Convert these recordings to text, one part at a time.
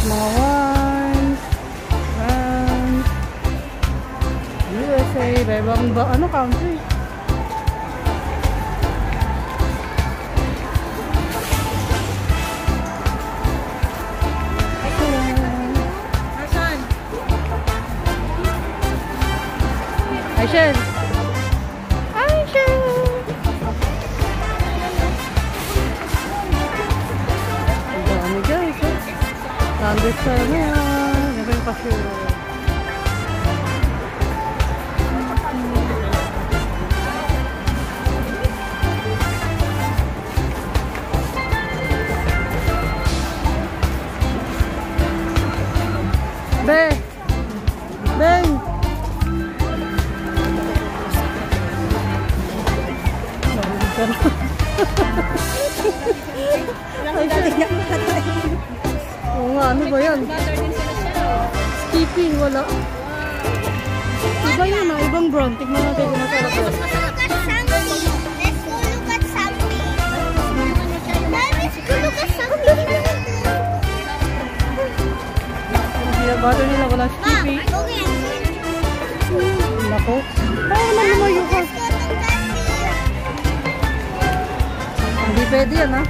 Mga wines. And USA. Ibang ano country? Aishen! Aishen! Ang dami guys eh. Nandun sa ano yan. Ano yung pasyo? Be! Beng! Oo nga, ano ba yan? Skipping, wala. Iba yun ah, ibang brand. Tignan natin kung masarap yun. Butter nila, walang skipping. Nako. Ay, naman lumayo ka. Hindi pwede yan ha.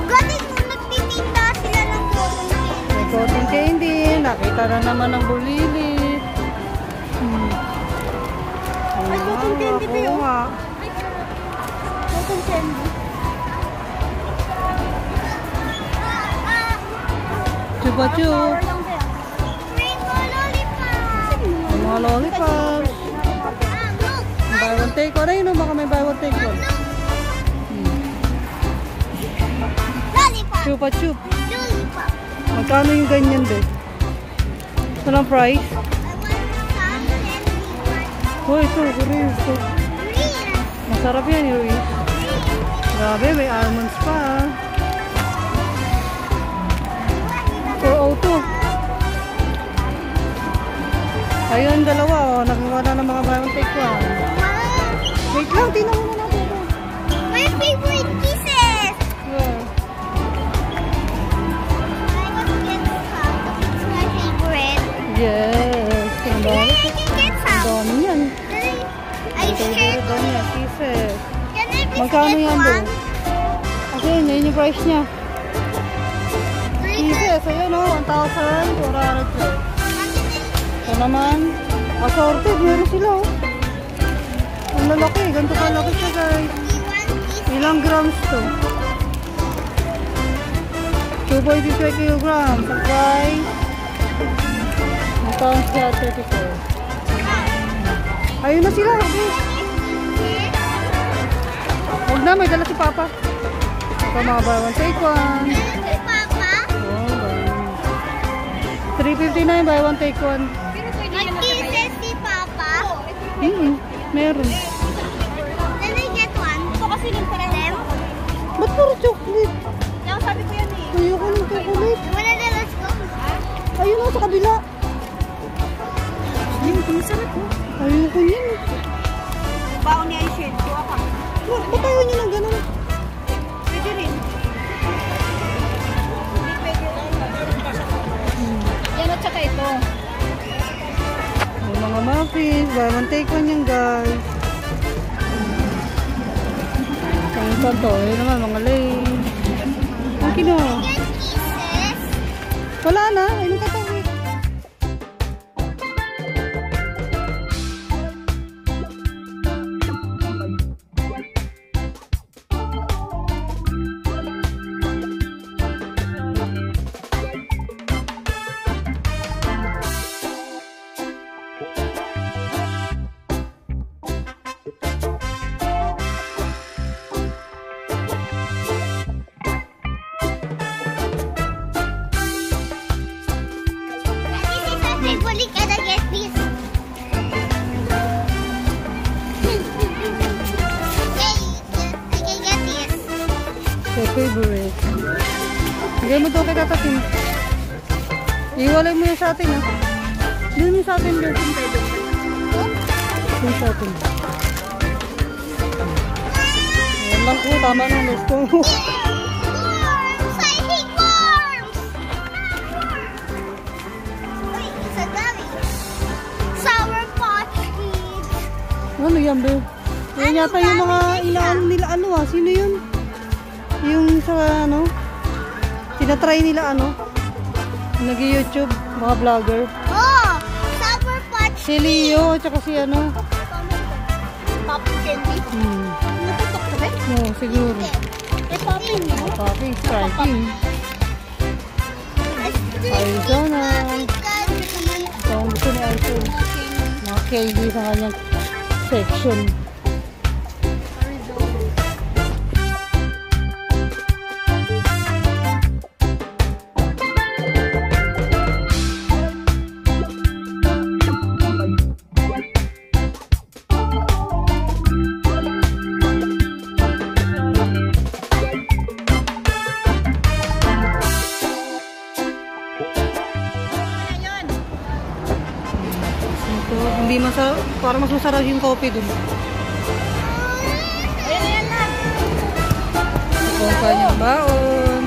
Galing mo nagtitinda sila ng cotton candy. May cotton candy. Nakita na naman ng bulilit. Ay, cotton candy ba yun? Cotton candy. Chupa chup. Rainbow lollipop. Mga lollipops. Buy one take one. Ayun o, baka may buy one take one. Lollipop. Chupa chup. Lollipop. Magkano yung ganyan din? Anong price? I want some candy. Oh, ito. Riz. Masarap yan yung Riz. Grabe, may almonds pa. 402. Ayun, dalawa oh. Nagawa na ng mga buy one take one. Wait lang, tingnan muna natin ito. My favorite kisses. Yeah. I want to get some. It's my favorite. Yes. Ang dami. I can get Ang some. dami yan. I sure Ang dami yan. Kisses. can I please Magkano get yan one? doon? Kasi yun yung price niya. Kisses. Ayun o. 1,400. Ito naman. Assorted. Meron sila o. Ang lalaki. Ganito kalaki siya guys. Ilang grams to? 2.5 kilograms. Ang price. Ang pounds siya 34. Ayun na sila. Huwag na. May dala si Papa. Ito mga buy one take one. Hey, Papa. Oh, 359 buy one take one. My kisses si Papa. Meron. Can I get one? Ito kasi yung them. Ba't puro chocolate? Yung sabi ko yan eh. Ayoko ng chocolate. Wala na, let's go. Ayun o, sa kabila. Masarap mo. Ayoko yun. Baon niya yung shade. Kuha ka. Ba't ayaw nyo ng ganun? Pwede rin. Hindi pwede rin. Yan at saka ito. May mga muffins. Buy one take one yan guys. Ang santo. Ayun naman mga lane. Ang kino. Get kisses. Wala na. Ayun ka tayo. Everybody gotta get this. Yay! I can get this. Your favorite. Bigay mo ito kay Katatin. Iwalay mo yan sa atin ha. Doon mo sa atin. Doon sa atin. Yan lang po. Tama ng gusto. Ano yan, be? Yan yata yung mga inaano nila, ano ah. Sino yun? Yung sa ano? Tinatry nila ano? Nag-YouTube, mga vlogger. Oh! Sour Patch Si Leo, tsaka si ano? Popping candy. Natutok ka ba? Oo, siguro. Eh, popping mo. Popping, striking. Arizona. Ito ang gusto ni Arizona. Mga candy sa kanyang section. Hindi masarap, parang mas masarap yung coffee dun. Ayan na. Ito ang kanyang baon.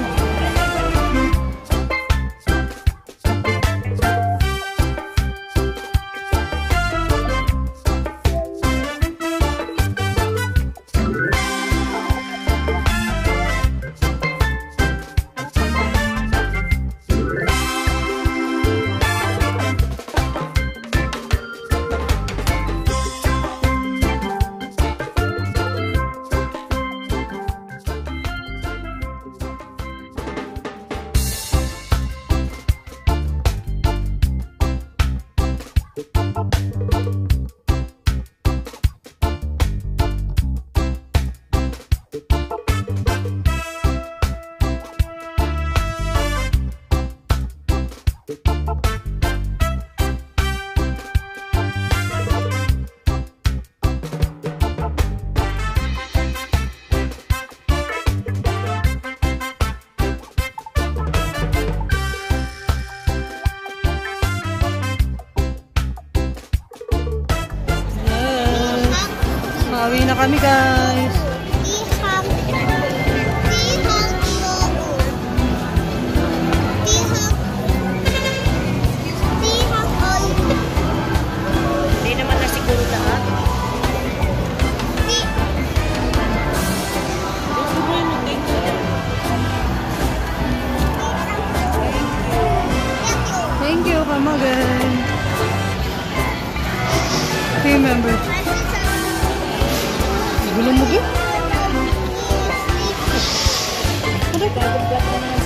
Pauwi na kami, guys. Hindi naman na siguro lahat. Thank you, Kamagan. Team members. Gulong mo, Gi? Ano?